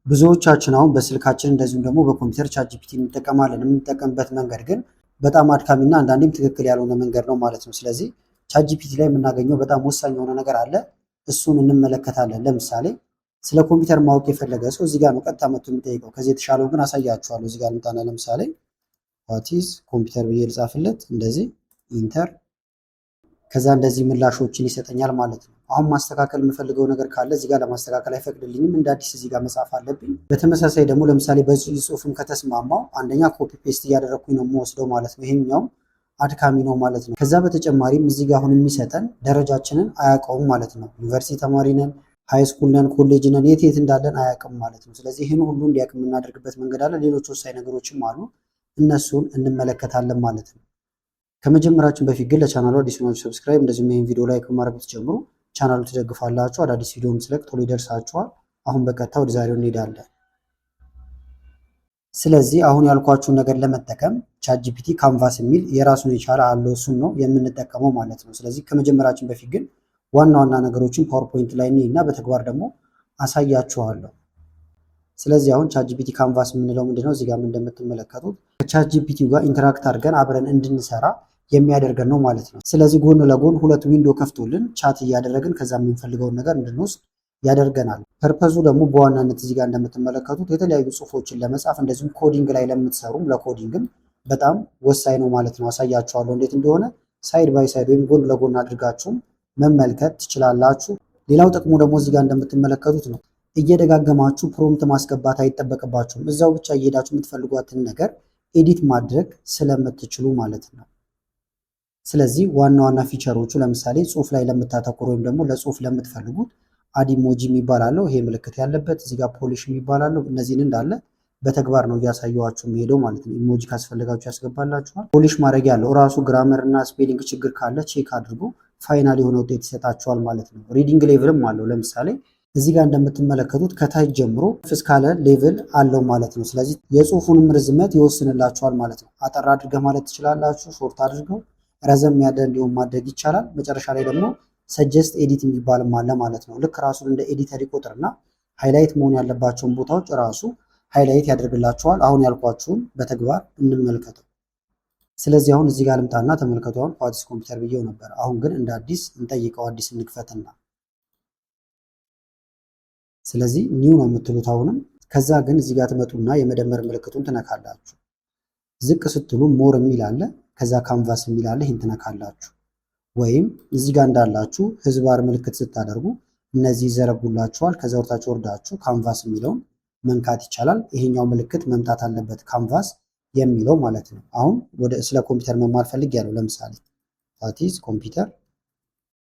ብዙዎቻችን አሁን በስልካችን እንደዚሁም ደግሞ በኮምፒውተር ቻትጂፒቲ እንጠቀማለን። የምንጠቀምበት መንገድ ግን በጣም አድካሚና አንዳንዴም ትክክል ያልሆነ መንገድ ነው ማለት ነው። ስለዚህ ቻትጂፒቲ ላይ የምናገኘው በጣም ወሳኝ የሆነ ነገር አለ። እሱን እንመለከታለን። ለምሳሌ ስለ ኮምፒውተር ማወቅ የፈለገ ሰው እዚህ ጋር ነው ቀጥታ መጥቶ የሚጠይቀው። ከዚህ የተሻለውን ግን አሳያችኋለሁ። እዚህ ጋር ልምጣና ለምሳሌ ዋቲዝ ኮምፒውተር ብዬ ልጻፍለት፣ እንደዚህ ኢንተር፣ ከዛ እንደዚህ ምላሾችን ይሰጠኛል ማለት ነው። አሁን ማስተካከል የምፈልገው ነገር ካለ እዚህ ጋር ለማስተካከል አይፈቅድልኝም። እንደ አዲስ እዚህ ጋር መጻፍ አለብኝ። በተመሳሳይ ደግሞ ለምሳሌ በዚህ ጽሁፍም ከተስማማው አንደኛ ኮፒ ፔስት እያደረግኩኝ ነው የምወስደው ማለት ነው። ይሄኛው አድካሚ ነው ማለት ነው። ከዛ በተጨማሪም እዚህ ጋር አሁን የሚሰጠን ደረጃችንን አያውቀውም ማለት ነው። ዩኒቨርሲቲ ተማሪ ነን፣ ሃይ ስኩል ነን፣ ኮሌጅ ነን፣ የት የት እንዳለን አያውቅም ማለት ነው። ስለዚህ ይህን ሁሉ እንዲያውቅ የምናደርግበት መንገድ አለ። ሌሎች ወሳኝ ነገሮችም አሉ። እነሱን እንመለከታለን ማለት ነው። ከመጀመራችን በፊት ግን ለቻናሉ አዲስ ሆናችሁ ሰብስክራይብ፣ እንደዚሁም ይህን ቪዲዮ ላይክ በማድረግ ብትጀምሩ ቻናሉ ትደግፋላችሁ። አዳዲስ ቪዲዮም ስለቅ ቶሎ ይደርሳችኋል። አሁን በቀጥታ ወደ ዛሬው እንሄዳለን። ስለዚህ አሁን ያልኳችሁን ነገር ለመጠቀም ቻትጂፒቲ ካንቫስ የሚል የራሱን የቻለ አለው። እሱን ነው የምንጠቀመው ማለት ነው። ስለዚህ ከመጀመራችን በፊት ግን ዋና ዋና ነገሮችን ፓወርፖይንት ላይ እና በተግባር ደግሞ አሳያችኋለሁ። ስለዚህ አሁን ቻትጂፒቲ ካንቫስ የምንለው ምንድነው? እዚህ ጋር እንደምትመለከቱት ከቻትጂፒቲ ጋር ኢንተራክት አድርገን አብረን እንድንሰራ የሚያደርገን ነው ማለት ነው። ስለዚህ ጎን ለጎን ሁለት ዊንዶ ከፍቶልን ቻት እያደረግን ከዛ የምንፈልገውን ነገር እንድንወስድ ያደርገናል። ፐርፐዙ ደግሞ በዋናነት እዚህ ጋር እንደምትመለከቱት የተለያዩ ጽሁፎችን ለመጻፍ እንደዚሁም ኮዲንግ ላይ ለምትሰሩም ለኮዲንግም በጣም ወሳኝ ነው ማለት ነው። አሳያችኋለሁ እንዴት እንደሆነ ሳይድ ባይ ሳይድ ወይም ጎን ለጎን አድርጋችሁም መመልከት ትችላላችሁ። ሌላው ጥቅሙ ደግሞ እዚህ ጋር እንደምትመለከቱት ነው። እየደጋገማችሁ ፕሮምፕት ማስገባት አይጠበቅባችሁም። እዛው ብቻ እየሄዳችሁ የምትፈልጓትን ነገር ኤዲት ማድረግ ስለምትችሉ ማለት ነው። ስለዚህ ዋና ዋና ፊቸሮቹ ለምሳሌ ጽሁፍ ላይ ለምታተኩሩ ወይም ደግሞ ለጽሁፍ ለምትፈልጉት አድ ኢሞጂ የሚባል አለው። ይሄ ምልክት ያለበት እዚህ ጋር ፖሊሽ የሚባል አለው። እነዚህን እንዳለ በተግባር ነው እያሳየኋችሁ የሚሄደው ማለት ነው። ኢሞጂ ካስፈልጋችሁ ያስገባላችኋል። ፖሊሽ ማድረግ ያለው እራሱ ግራመር እና ስፔሊንግ ችግር ካለ ቼክ አድርጎ ፋይናል የሆነ ውጤት ይሰጣችኋል ማለት ነው። ሪዲንግ ሌቭልም አለው። ለምሳሌ እዚህ ጋር እንደምትመለከቱት ከታች ጀምሮ እስካለ ሌቭል አለው ማለት ነው። ስለዚህ የጽሁፉንም ርዝመት ይወስንላችኋል ማለት ነው። አጠር አድርገህ ማለት ትችላላችሁ። ሾርት አድርገው ረዘም ያለ እንዲሁም ማድረግ ይቻላል። መጨረሻ ላይ ደግሞ ሰጀስት ኤዲት የሚባልም አለ ማለት ነው። ልክ ራሱን እንደ ኤዲተር ይቆጥርና ሃይላይት መሆን ያለባቸውን ቦታዎች ራሱ ሃይላይት ያደርግላቸዋል። አሁን ያልኳችሁን በተግባር እንመልከተው። ስለዚህ አሁን እዚህ ጋር ልምጣና ተመልከቱ። አሁን ዋትስ ኮምፒውተር ብዬው ነበር። አሁን ግን እንደ አዲስ እንጠይቀው፣ አዲስ እንክፈትና ስለዚህ ኒው ነው የምትሉት አሁንም። ከዛ ግን እዚህ ጋር ትመጡና የመደመር ምልክቱን ትነካላችሁ። ዝቅ ስትሉ ሞር የሚል አለ፣ ከዛ ካንቫስ የሚል አለ። ይህን ትነካላችሁ። ወይም እዚህ ጋር እንዳላችሁ ህዝባር ምልክት ስታደርጉ እነዚህ ይዘረጉላችኋል። ከዛ ወርታችሁ ወርዳችሁ ካንቫስ የሚለውን መንካት ይቻላል። ይሄኛው ምልክት መምጣት አለበት፣ ካንቫስ የሚለው ማለት ነው። አሁን ወደ ስለ ኮምፒውተር መማር ፈልግ ያለው ለምሳሌ ዋትስ ኮምፒውተር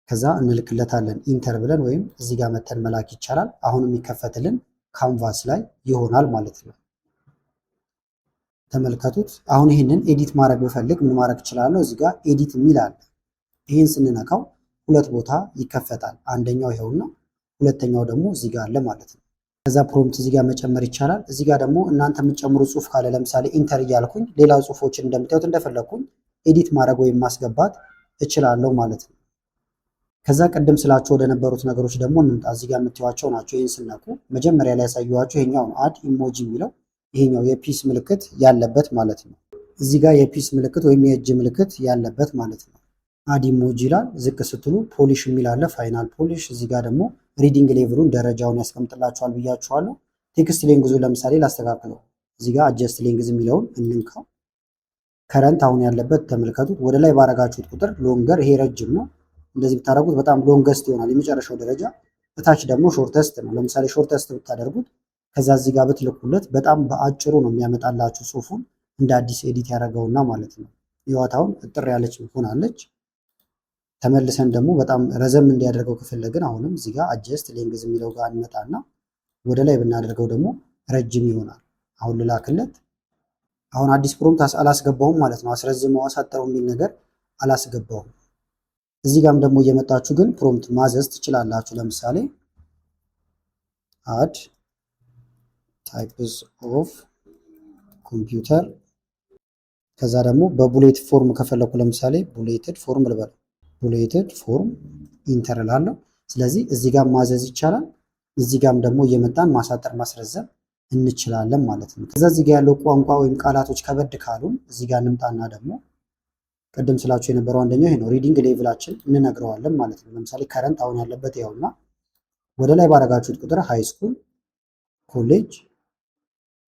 ከዛ እንልክለታለን ኢንተር ብለን ወይም እዚህ ጋር መተን መላክ ይቻላል። አሁን የሚከፈትልን ካንቫስ ላይ ይሆናል ማለት ነው። ተመልከቱት። አሁን ይህንን ኤዲት ማድረግ ብፈልግ ምን ማድረግ እችላለሁ? እዚህ ጋር ኤዲት የሚል አለ። ይህን ስንነካው ሁለት ቦታ ይከፈታል። አንደኛው ይኸውና፣ ሁለተኛው ደግሞ እዚህ ጋር አለ ማለት ነው። ከዛ ፕሮምፕት እዚህ ጋር መጨመር ይቻላል። እዚህ ጋር ደግሞ እናንተ የምትጨምሩ ጽሁፍ ካለ ለምሳሌ ኢንተር እያልኩኝ ሌላ ጽሁፎችን እንደምታዩት እንደፈለግኩኝ ኤዲት ማድረግ ወይም ማስገባት እችላለሁ ማለት ነው። ከዛ ቅድም ስላችሁ ወደ ነበሩት ነገሮች ደግሞ እንምጣ። እዚህ ጋር የምታዩዋቸው ናቸው። ይህን ስነኩ መጀመሪያ ላይ ያሳየኋችሁ ይሄኛው ነው፣ አድ ኢሞጂ የሚለው ይሄኛው የፒስ ምልክት ያለበት ማለት ነው። እዚህ ጋር የፒስ ምልክት ወይም የእጅ ምልክት ያለበት ማለት ነው። አድ ኢሞጂ ይላል። ዝቅ ስትሉ ፖሊሽ የሚል አለ፣ ፋይናል ፖሊሽ። እዚህ ጋር ደግሞ ሪዲንግ ሌቭሉን ደረጃውን ያስቀምጥላችኋል ብያችኋለሁ። ቴክስት ሌንግዙ ለምሳሌ ላስተካክለው። እዚህ ጋር አጀስት ሌንግዝ የሚለውን እንንካው። ከረንት አሁን ያለበት ተመልከቱት። ወደ ላይ ባረጋችሁት ቁጥር ሎንገር፣ ይሄ ረጅም ነው። እንደዚህ ብታደርጉት በጣም ሎንገስት ይሆናል የመጨረሻው ደረጃ። እታች ደግሞ ሾርተስት ነው። ለምሳሌ ሾርተስት ብታደርጉት ከዛ እዚህ ጋር ብትልኩለት በጣም በአጭሩ ነው የሚያመጣላችሁ ጽሁፉን እንደ አዲስ ኤዲት ያደረገውና ማለት ነው። ይዋታውን እጥር ያለች ሆናለች። ተመልሰን ደግሞ በጣም ረዘም እንዲያደርገው ከፈለግን አሁንም እዚህ ጋር አጀስት ሌንግዝ የሚለው ጋር እንመጣና ወደ ላይ ብናደርገው ደግሞ ረጅም ይሆናል። አሁን ልላክለት። አሁን አዲስ ፕሮምፕት አላስገባውም ማለት ነው። አስረዝመው አሳጠረው የሚል ነገር አላስገባውም። እዚህ ጋርም ደግሞ እየመጣችሁ ግን ፕሮምፕት ማዘዝ ትችላላችሁ። ለምሳሌ አድ ታይፕስ ኦፍ ኮምፒውተር ከዛ ደግሞ በቡሌት ፎርም ከፈለኩ ለምሳሌ ቡሌትድ ፎርም ልበል፣ ቡሌትድ ፎርም ኢንተር እላለሁ። ስለዚህ እዚህ ጋር ማዘዝ ይቻላል። እዚህ ጋርም ደግሞ እየመጣን ማሳጠር ማስረዘም እንችላለን ማለት ነው። ከዛ እዚህ ጋር ያለው ቋንቋ ወይም ቃላቶች ከበድ ካሉን እዚህ ጋር እንምጣና ደግሞ ቅድም ስላችሁ የነበረው አንደኛው ይሄ ነው። ሪዲንግ ሌቭላችን እንነግረዋለን ማለት ነው። ለምሳሌ ከረንት አሁን ያለበት ያውና ወደ ላይ ባረጋችሁት ቁጥር ሃይ ስኩል፣ ኮሌጅ፣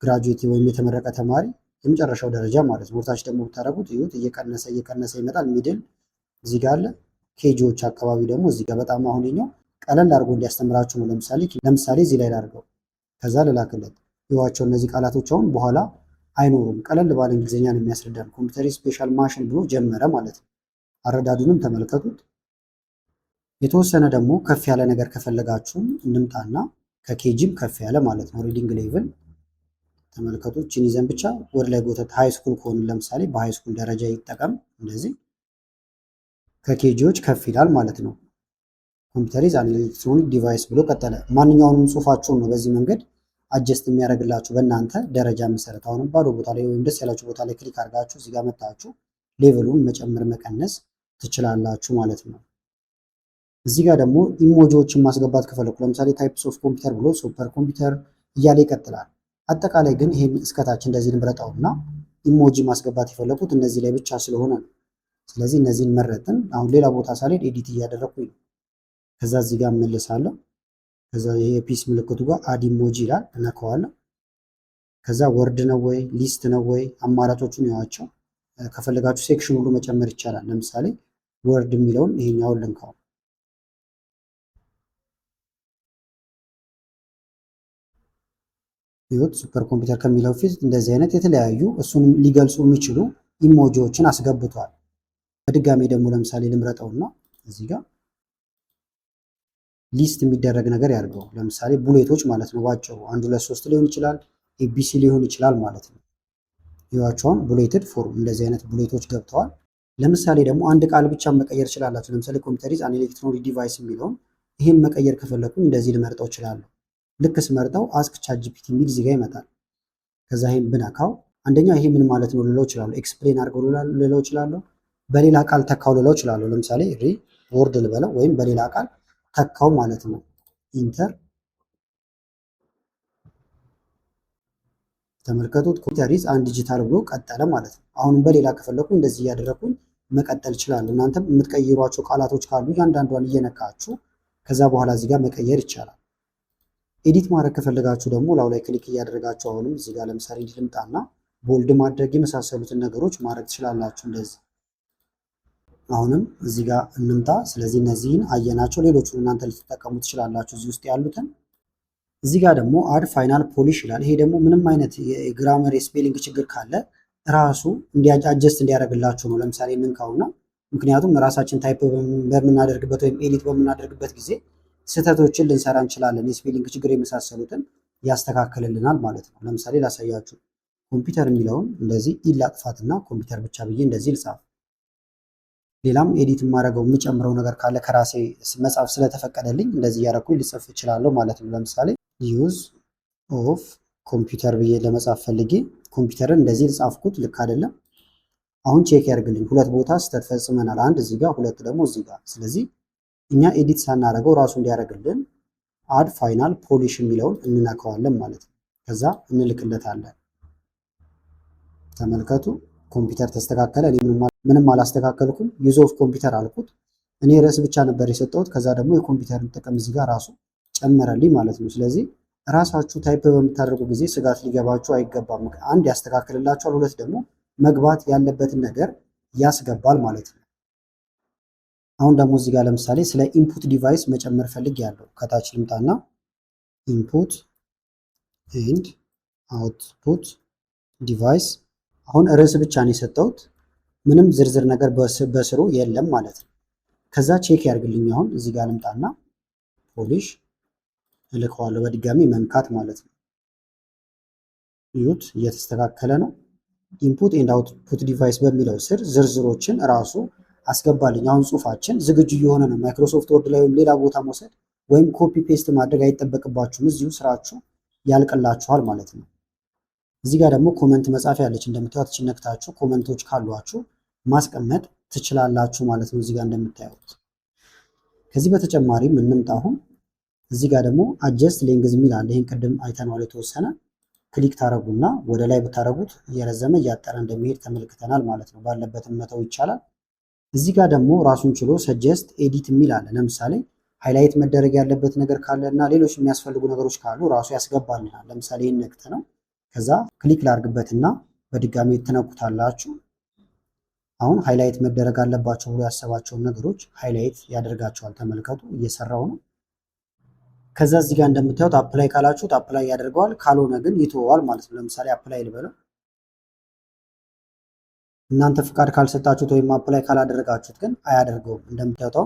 ግራጁዌት ወይም የተመረቀ ተማሪ የመጨረሻው ደረጃ ማለት ነው። ወርታች ደግሞ ብታደርጉት ይሁት እየቀነሰ ይመጣል። ሚድል እዚህ ጋር አለ። ኬጂዎች አካባቢ ደግሞ እዚህ ጋር በጣም አሁንኛው ቀለል አድርጎ እንዲያስተምራችሁ ነው። ለምሳሌ እዚህ ላይ ላድርገው ከዛ ልላክለት ይዋቸው። እነዚህ ቃላቶች አሁን በኋላ አይኖሩም። ቀለል ባለ እንግሊዝኛ ነው የሚያስረዳን። ኮምፒውተር ስፔሻል ማሽን ብሎ ጀመረ ማለት ነው። አረዳዱንም ተመልከቱት። የተወሰነ ደግሞ ከፍ ያለ ነገር ከፈለጋችሁም እንምጣና ከኬጂም ከፍ ያለ ማለት ነው ሪዲንግ ሌቭል ተመልከቱት። ችን ይዘን ብቻ ወደ ላይ ጎተት ሃይ ስኩል ከሆኑ ለምሳሌ በሃይ ስኩል ደረጃ ይጠቀም። እንደዚህ ከኬጂዎች ከፍ ይላል ማለት ነው። ኮምፒውተር ኢዝ አን ኤሌክትሮኒክ ዲቫይስ ብሎ ቀጠለ። ማንኛውንም ጽሁፋችሁን ነው በዚህ መንገድ አጀስት የሚያደርግላችሁ በእናንተ ደረጃ መሰረት። አሁንም ባዶ ቦታ ላይ ወይም ደስ ያላችሁ ቦታ ላይ ክሊክ አድርጋችሁ እዚህ ጋር መጣችሁ ሌቭሉን መጨመር መቀነስ ትችላላችሁ ማለት ነው። እዚህ ጋር ደግሞ ኢሞጂዎችን ማስገባት ከፈለኩ ለምሳሌ ታይፕስ ኦፍ ኮምፒውተር ብሎ ሱፐር ኮምፒውተር እያለ ይቀጥላል። አጠቃላይ ግን ይሄን እስከታች እንደዚህ እንምረጣውና ኢሞጂ ማስገባት የፈለኩት እነዚህ ላይ ብቻ ስለሆነ ነው። ስለዚህ እነዚህን መረጥን። አሁን ሌላ ቦታ ሳልሄድ ኤዲት እያደረኩኝ ነው። ከዛ እዚህ ጋር እመልሳለሁ። ከዛ ይሄ የፒስ ምልክቱ ጋር አድ ኢሞጂ ይላል፣ እነካዋለሁ። ከዛ ወርድ ነው ወይ ሊስት ነው ወይ አማራጮቹን ያዋቸው። ከፈለጋችሁ ሴክሽን ሁሉ መጨመር ይቻላል። ለምሳሌ ወርድ የሚለውን ይሄኛውን ልንካው። ይሁት ሱፐር ኮምፒውተር ከሚለው ፊት እንደዚህ አይነት የተለያዩ እሱን ሊገልጹ የሚችሉ ኢሞጂዎችን አስገብቷል። በድጋሚ ደግሞ ለምሳሌ ልምረጠውና እዚህ ጋር ሊስት የሚደረግ ነገር ያድርገው። ለምሳሌ ቡሌቶች ማለት ነው። ባጭሩ 1 2 3 ሊሆን ይችላል፣ ኤቢሲ ሊሆን ይችላል ማለት ነው። ይዋቸውን ቡሌትድ ፎርም እንደዚህ አይነት ቡሌቶች ገብተዋል። ለምሳሌ ደግሞ አንድ ቃል ብቻ መቀየር ይችላላችሁ። ለምሳሌ ኮምፒውተር ኢዝ አን ኤሌክትሮኒክ ዲቫይስ የሚለውን ይሄን መቀየር ከፈለኩኝ እንደዚህ ልመርጠው እችላለሁ። ልክ ስመርጠው አስክ ቻት ጂፒቲ የሚል እዚህ ጋር ይመጣል። ከዛ ይሄን ብነካው አንደኛ ይሄ ምን ማለት ነው ልለው እችላለሁ። ኤክስፕሌን አድርገው ልለው እችላለሁ። በሌላ ቃል ተካው ልለው እችላለሁ። ለምሳሌ ወርድ ልበለው ወይም በሌላ ቃል ተካው ማለት ነው። ኢንተር ተመልከቱት። ኮምፒውተር ኢዝ አን ዲጂታል ብሎ ቀጠለ ማለት ነው። አሁንም በሌላ ከፈለኩኝ እንደዚህ እያደረኩኝ መቀጠል እችላለሁ። እናንተም የምትቀይሯቸው ቃላቶች ካሉ እያንዳንዷን እየነካችሁ ከዛ በኋላ እዚህ ጋር መቀየር ይቻላል። ኤዲት ማድረግ ከፈለጋችሁ ደግሞ ላው ላይ ክሊክ እያደረጋችሁ አሁንም እዚህ ጋር ለምሳሌ እንዲህ ልምጣና ቦልድ ማድረግ የመሳሰሉትን ነገሮች ማድረግ ትችላላችሁ። እንደዚህ አሁንም እዚህ ጋር እንምጣ። ስለዚህ እነዚህን አየናቸው። ሌሎቹን እናንተ ልትጠቀሙ ትችላላችሁ እዚህ ውስጥ ያሉትን። እዚህ ጋር ደግሞ አድ ፋይናል ፖሊሽ ይላል። ይሄ ደግሞ ምንም አይነት የግራመር የስፔሊንግ ችግር ካለ ራሱ አጀስት እንዲያደርግላችሁ ነው። ለምሳሌ እንንካውና ምክንያቱም ራሳችን ታይፕ በምናደርግበት ወይም ኤዲት በምናደርግበት ጊዜ ስህተቶችን ልንሰራ እንችላለን። የስፔሊንግ ችግር የመሳሰሉትን ያስተካክልልናል ማለት ነው። ለምሳሌ ላሳያችሁ። ኮምፒውተር የሚለውን እንደዚህ ኢላጥፋትና ኮምፒውተር ብቻ ብዬ እንደዚህ ልጻፍ። ሌላም ኤዲት የማደርገው የምጨምረው ነገር ካለ ከራሴ መጻፍ ስለተፈቀደልኝ እንደዚህ እያደረኩኝ ልጽፍ እችላለሁ ማለት ነው። ለምሳሌ ዩዝ ኦፍ ኮምፒውተር ብዬ ለመጻፍ ፈልጌ ኮምፒውተርን እንደዚህ ልጻፍኩት፣ ልክ አይደለም። አሁን ቼክ ያድርግልኝ። ሁለት ቦታ ስህተት ፈጽመናል። አንድ እዚህ ጋር፣ ሁለት ደግሞ እዚህ ጋር። ስለዚህ እኛ ኤዲት ሳናደርገው ራሱ እንዲያደርግልን አድ ፋይናል ፖሊሽ የሚለውን እንነካዋለን ማለት ነው። ከዛ እንልክለታለን። ተመልከቱ፣ ኮምፒውተር ተስተካከለ። እኔ ምንም አላስተካከልኩም። ዩዝ ኦፍ ኮምፒውተር አልኩት። እኔ ርዕስ ብቻ ነበር የሰጠሁት። ከዛ ደግሞ የኮምፒውተርን ጥቅም እዚህ ጋር ራሱ ጨመረልኝ ማለት ነው። ስለዚህ ራሳችሁ ታይፕ በምታደርጉ ጊዜ ስጋት ሊገባችሁ አይገባም። አንድ ያስተካክልላችኋል፣ ሁለት ደግሞ መግባት ያለበትን ነገር ያስገባል ማለት ነው። አሁን ደግሞ እዚህ ጋር ለምሳሌ ስለ ኢንፑት ዲቫይስ መጨመር ፈልግ ያለው ከታች ልምጣና ኢንፑት ኤንድ አውትፑት ዲቫይስ። አሁን ርዕስ ብቻ ነው የሰጠሁት፣ ምንም ዝርዝር ነገር በስሩ የለም ማለት ነው። ከዛ ቼክ ያድርግልኝ። አሁን እዚህ ጋር ልምጣና ፖሊሽ እልከዋለሁ። በድጋሚ መንካት ማለት ነው። ይሁት እየተስተካከለ ነው። ኢንፑት ኤንድ አውትፑት ዲቫይስ በሚለው ስር ዝርዝሮችን ራሱ አስገባልኝ። አሁን ጽሁፋችን ዝግጁ እየሆነ ነው። ማይክሮሶፍት ወርድ ላይ ወይም ሌላ ቦታ መውሰድ ወይም ኮፒ ፔስት ማድረግ አይጠበቅባችሁም። እዚሁ ስራችሁ ያልቅላችኋል ማለት ነው። እዚህ ጋር ደግሞ ኮመንት መጻፊያ ያለች እንደምታዩት ነክታችሁ ኮመንቶች ካሏችሁ ማስቀመጥ ትችላላችሁ ማለት ነው። እዚህ ጋር እንደምታዩት። ከዚህ በተጨማሪም እንምጣ። አሁን እዚህ ጋር ደግሞ አጀስት ሌንግዝ የሚል አለ። ይህን ቅድም አይተነዋል የተወሰነ። ክሊክ ታረጉና ወደ ላይ ብታረጉት እየረዘመ እያጠረ እንደሚሄድ ተመልክተናል ማለት ነው። ባለበትም መተው ይቻላል። እዚህ ጋር ደግሞ ራሱን ችሎ ሰጀስት ኤዲት የሚል አለ። ለምሳሌ ሃይላይት መደረግ ያለበት ነገር ካለ እና ሌሎች የሚያስፈልጉ ነገሮች ካሉ ራሱ ያስገባልናል። ለምሳሌ ይህን ነክተ ነው ከዛ ክሊክ ላርግበትና በድጋሚ ትነኩታላችሁ። አሁን ሃይላይት መደረግ አለባቸው ብሎ ያሰባቸውን ነገሮች ሃይላይት ያደርጋቸዋል። ተመልከቱ፣ እየሰራው ነው። ከዛ እዚህ ጋር እንደምታዩት አፕላይ ካላችሁት አፕላይ ያደርገዋል፣ ካልሆነ ግን ይተወዋል ማለት ነው። ለምሳሌ አፕላይ ልበለው። እናንተ ፍቃድ ካልሰጣችሁት ወይም አፕላይ ካላደረጋችሁት ግን አያደርገውም። እንደምታዩት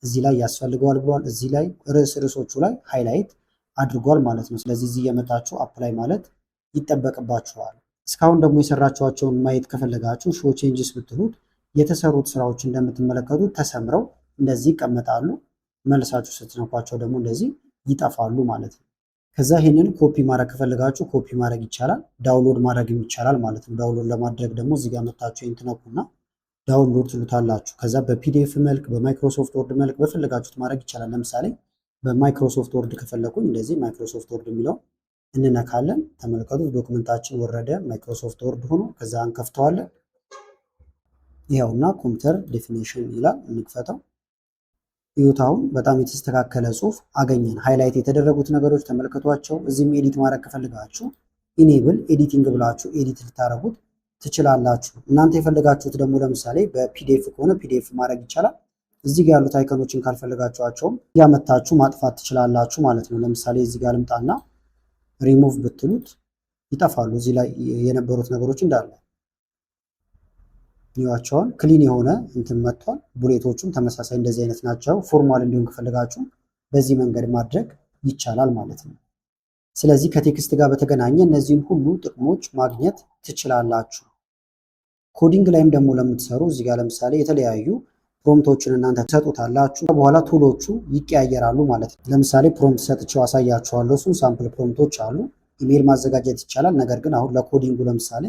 እዚህ ላይ ያስፈልገዋል ብሏል። እዚህ ላይ ርዕሶቹ ላይ ሃይላይት አድርጓል ማለት ነው። ስለዚህ እዚህ የመጣችሁ አፕላይ ማለት ይጠበቅባችኋል። እስካሁን ደግሞ የሰራችኋቸውን ማየት ከፈለጋችሁ ሾው ቼንጅስ ብትሉት የተሰሩት ስራዎች እንደምትመለከቱት ተሰምረው እንደዚህ ይቀመጣሉ። መልሳችሁ ስትነኳቸው ደግሞ እንደዚህ ይጠፋሉ ማለት ነው። ከዛ ይህንን ኮፒ ማድረግ ከፈለጋችሁ ኮፒ ማድረግ ይቻላል፣ ዳውንሎድ ማድረግም ይቻላል ማለት ነው። ዳውንሎድ ለማድረግ ደግሞ እዚህ ጋር መታችሁ ይህን ትነኩና ዳውንሎድ ትሉታላችሁ። ከዛ በፒዲኤፍ መልክ በማይክሮሶፍት ወርድ መልክ በፈለጋችሁት ማድረግ ይቻላል። ለምሳሌ በማይክሮሶፍት ወርድ ከፈለኩኝ እንደዚህ ማይክሮሶፍት ወርድ የሚለው እንነካለን። ተመልከቱት፣ ዶክመንታችን ወረደ ማይክሮሶፍት ወርድ ሆኖ ከዛ እንከፍተዋለን። ይኸውና ኮምፒውተር ዴፊኒሽን ይላል። እንክፈተው። ይሁት አሁን በጣም የተስተካከለ ጽሁፍ አገኘን። ሃይላይት የተደረጉት ነገሮች ተመልከቷቸው። እዚህም ኤዲት ማድረግ ከፈልጋችሁ ኢኔብል ኤዲቲንግ ብላችሁ ኤዲት ልታረጉት ትችላላችሁ። እናንተ የፈለጋችሁት ደግሞ ለምሳሌ በፒዲኤፍ ከሆነ ፒዲኤፍ ማድረግ ይቻላል። እዚህ ጋር ያሉት አይከኖችን ካልፈለጋችኋቸውም ያመታችሁ ማጥፋት ትችላላችሁ ማለት ነው። ለምሳሌ እዚህ ጋር ልምጣና ሪሙቭ ብትሉት ይጠፋሉ። እዚህ ላይ የነበሩት ነገሮች እንዳለ ይዋቸዋል። ክሊን የሆነ እንትን መጥቷል። ቡሌቶቹም ተመሳሳይ እንደዚህ አይነት ናቸው። ፎርማል እንዲሆን ከፈለጋችሁ በዚህ መንገድ ማድረግ ይቻላል ማለት ነው። ስለዚህ ከቴክስት ጋር በተገናኘ እነዚህን ሁሉ ጥቅሞች ማግኘት ትችላላችሁ። ኮዲንግ ላይም ደግሞ ለምትሰሩ እዚህ ጋር ለምሳሌ የተለያዩ ፕሮምፕቶችን እናንተ ትሰጡታላችሁ። በኋላ ቱሎቹ ይቀያየራሉ ማለት ነው። ለምሳሌ ፕሮምፕት ሰጥቼው አሳያችኋለሁ። እሱን ሳምፕል ፕሮምፕቶች አሉ። ኢሜል ማዘጋጀት ይቻላል። ነገር ግን አሁን ለኮዲንጉ ለምሳሌ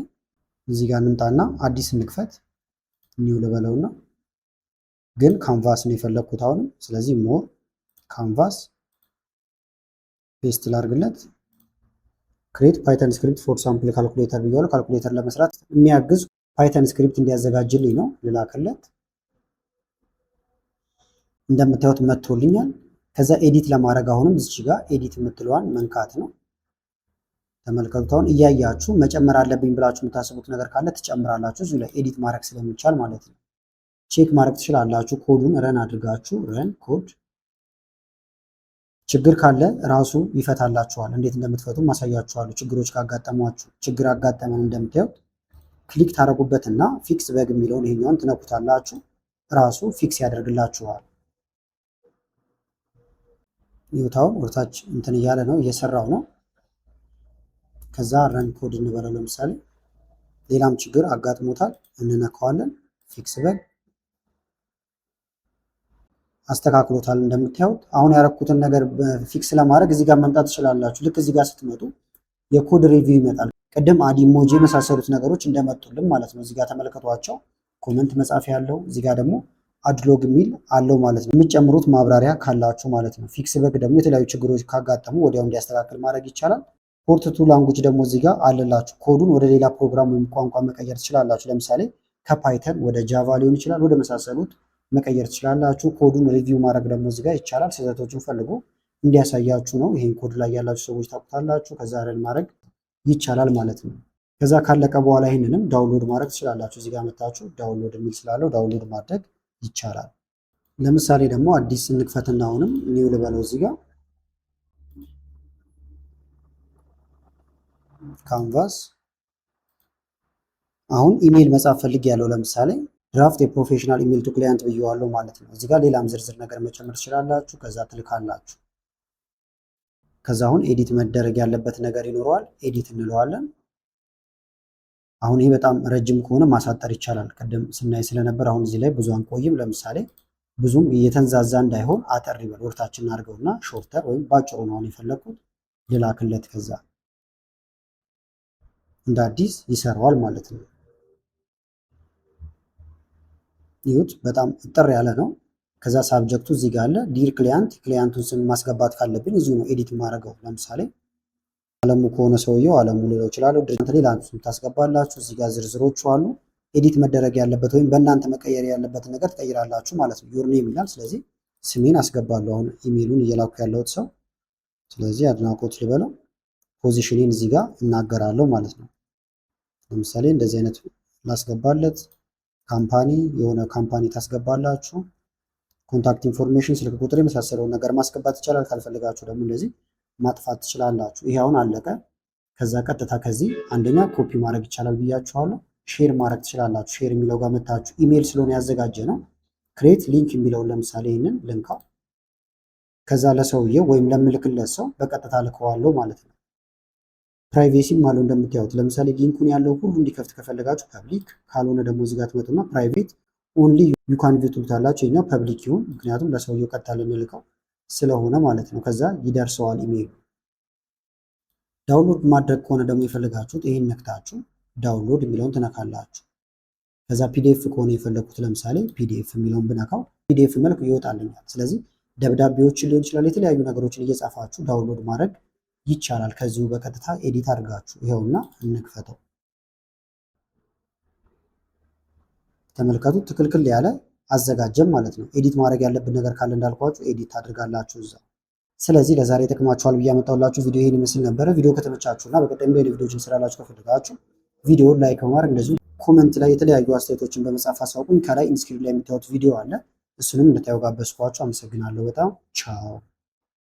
እዚህ ጋር እንምጣና አዲስ እንክፈት። ኒው ልበለውና ግን ካንቫስ ነው የፈለግኩት አሁንም። ስለዚህ ሞር ካንቫስ ፔስት ላርግለት። ክሬት ፓይተን ስክሪፕት ፎር ሳምፕል ካልኩሌተር ብያለሁ። ካልኩሌተር ለመስራት የሚያግዝ ፓይተን ስክሪፕት እንዲያዘጋጅልኝ ነው ልላክለት። እንደምታዩት መጥቶልኛል። ከዛ ኤዲት ለማድረግ አሁንም እዚህ ጋር ኤዲት የምትለዋን መንካት ነው። ተመልከቱት። አሁን እያያችሁ መጨመር አለብኝ ብላችሁ የምታስቡት ነገር ካለ ትጨምራላችሁ። እዚሁ ላይ ኤዲት ማድረግ ስለሚቻል ማለት ነው። ቼክ ማድረግ ትችላላችሁ። ኮዱን ረን አድርጋችሁ ረን ኮድ ችግር ካለ ራሱ ይፈታላችኋል። እንዴት እንደምትፈቱ ማሳያችኋለሁ። ችግሮች ካጋጠሟችሁ ችግር አጋጠመን እንደምታዩት ክሊክ ታደርጉበትና ፊክስ በግ የሚለውን ይሄኛውን ትነኩታላችሁ። ራሱ ፊክስ ያደርግላችኋል። ይውታውን ወርታች እንትን እያለ ነው እየሰራው ነው። ከዛ ረን ኮድ እንበለው። ለምሳሌ ሌላም ችግር አጋጥሞታል እንነካዋለን። ፊክስ በግ አስተካክሎታል እንደምታዩት። አሁን ያረኩትን ነገር ፊክስ ለማድረግ እዚህ ጋር መምጣት ትችላላችሁ። ልክ እዚህ ጋር ስትመጡ የኮድ ሪቪው ይመጣል። ቅድም አድ ኢሞጂ የመሳሰሉት ነገሮች እንደመጡልን ማለት ነው። እዚህ ጋር ተመልከቷቸው። ኮመንት መጻፍ ያለው እዚህ ጋር ደግሞ አድሎግ የሚል አለው ማለት ነው። የምትጨምሩት ማብራሪያ ካላችሁ ማለት ነው። ፊክስ በግ ደግሞ የተለያዩ ችግሮች ካጋጠሙ ወዲያው እንዲያስተካክል ማድረግ ይቻላል። ፖርት ቱ ላንጉጅ ደግሞ እዚህ ጋር አለላችሁ። ኮዱን ወደ ሌላ ፕሮግራም ወይም ቋንቋ መቀየር ትችላላችሁ። ለምሳሌ ከፓይተን ወደ ጃቫ ሊሆን ይችላል፣ ወደ መሳሰሉት መቀየር ትችላላችሁ። ኮዱን ሪቪው ማድረግ ደግሞ እዚህ ጋር ይቻላል። ስህተቶችን ፈልጎ እንዲያሳያችሁ ነው። ይሄን ኮድ ላይ ያላችሁ ሰዎች ታውቁታላችሁ። ከዛ ረን ማድረግ ይቻላል ማለት ነው። ከዛ ካለቀ በኋላ ይህንንም ዳውንሎድ ማድረግ ትችላላችሁ። እዚህ ጋር መታችሁ ዳውንሎድ የሚል ስላለው ዳውንሎድ ማድረግ ይቻላል። ለምሳሌ ደግሞ አዲስ እንክፈትና አሁንም ኒው ልበለው። እዚህ ጋር ካንቫስ አሁን ኢሜይል መጻፍ ፈልግ ያለው ለምሳሌ ድራፍት የፕሮፌሽናል ኢሜይል ቱ ክላይንት ብየዋለሁ ማለት ነው። እዚህ ጋር ሌላም ዝርዝር ነገር መጨመር ትችላላችሁ። ከዛ ትልካላችሁ። ከዛ አሁን ኤዲት መደረግ ያለበት ነገር ይኖረዋል። ኤዲት እንለዋለን። አሁን ይሄ በጣም ረጅም ከሆነ ማሳጠር ይቻላል። ቅድም ስናይ ስለነበር አሁን እዚህ ላይ ብዙ አንቆይም። ለምሳሌ ብዙም እየተንዛዛ እንዳይሆን አጠር ይበል ወርታችን አድርገውና ሾርተር ወይም ባጭሩ ነው አሁን የፈለኩት ልላክለት። ከዛ እንደ አዲስ ይሰራዋል ማለት ነው። ይሁት በጣም እጥር ያለ ነው። ከዛ ሳብጀክቱ እዚህ ጋር አለ። ዲር ክሊያንት፣ ክሊያንቱን ስም ማስገባት ካለብኝ እዚሁ ነው ኤዲት ማድረገው። ለምሳሌ አለሙ ከሆነ ሰውየው አለሙ ልለው እችላለሁ። ድርጅት ሌላ ታስገባላችሁ። እዚህ ጋር ዝርዝሮቹ አሉ። ኤዲት መደረግ ያለበት ወይም በእናንተ መቀየር ያለበትን ነገር ትቀይራላችሁ ማለት ነው። ዩር ኔም ይላል። ስለዚህ ስሜን አስገባለሁ። አሁን ኢሜሉን እየላኩ ያለሁት ሰው። ስለዚህ አድናቆት ልበለው። ፖዚሽኔን እዚህ ጋር እናገራለሁ ማለት ነው። ለምሳሌ እንደዚህ አይነት ላስገባለት። ካምፓኒ የሆነ ካምፓኒ ታስገባላችሁ። ኮንታክት ኢንፎርሜሽን፣ ስልክ ቁጥር የመሳሰለውን ነገር ማስገባት ይቻላል። ካልፈልጋችሁ ደግሞ እንደዚህ ማጥፋት ትችላላችሁ። ይሄ አሁን አለቀ። ከዛ ቀጥታ ከዚህ አንደኛ ኮፒ ማድረግ ይቻላል ብያችኋለሁ። ሼር ማድረግ ትችላላችሁ። ሼር የሚለው ጋር መታችሁ ኢሜል ስለሆነ ያዘጋጀ ነው። ክሬት ሊንክ የሚለውን ለምሳሌ ይህንን ልንካው። ከዛ ለሰውየው ወይም ለምልክለት ሰው በቀጥታ ልከዋለሁ ማለት ነው። ፕራይቬሲም አለው እንደምታዩት። ለምሳሌ ሊንኩን ያለው ሁሉ እንዲከፍት ከፈለጋችሁ ፐብሊክ፣ ካልሆነ ደግሞ እዚህ ጋር ትመጡና ፕራይቬት ኦንሊ ዩ ካን ቪው ትሉታላችሁ። የኛው ፐብሊክ ይሁን፣ ምክንያቱም ለሰውየው ቀጥታ ልንልከው ስለሆነ ማለት ነው። ከዛ ይደርሰዋል ኢሜይሉ። ዳውንሎድ ማድረግ ከሆነ ደግሞ የፈለጋችሁት ይሄን ነክታችሁ ዳውንሎድ የሚለውን ትነካላችሁ። ከዛ ፒዲኤፍ ከሆነ የፈለኩት ለምሳሌ ፒዲኤፍ የሚለውን ብነካው ፒዲኤፍ መልክ ይወጣልኛል። ስለዚህ ደብዳቤዎችን ሊሆን ይችላል፣ የተለያዩ ነገሮችን እየጻፋችሁ ዳውንሎድ ማድረግ ይቻላል። ከዚሁ በቀጥታ ኤዲት አድርጋችሁ ይኸውና እንክፈተው። ተመልከቱ፣ ትክክል ያለ አዘጋጀም ማለት ነው። ኤዲት ማድረግ ያለብን ነገር ካለ እንዳልኳችሁ ኤዲት ታድርጋላችሁ እዛ። ስለዚህ ለዛሬ ይጠቅማችኋል ብዬ ያመጣሁላችሁ ቪዲዮ ይህን ይመስል ነበረ። ቪዲዮ ከተመቻችሁና በቀጣይም ሌሎች ቪዲዮዎችን ስራላችሁ ከፈለጋችሁ ቪዲዮውን ላይክ በማድረግ እንደዚሁ ኮመንት ላይ የተለያዩ አስተያየቶችን በመጻፍ አሳውቁኝ። ከላይ ኢንስክሪፕት ላይ የምታዩት ቪዲዮ አለ፣ እሱንም እንድታዩ ጋበዝኳችሁ። አመሰግናለሁ በጣም ቻው።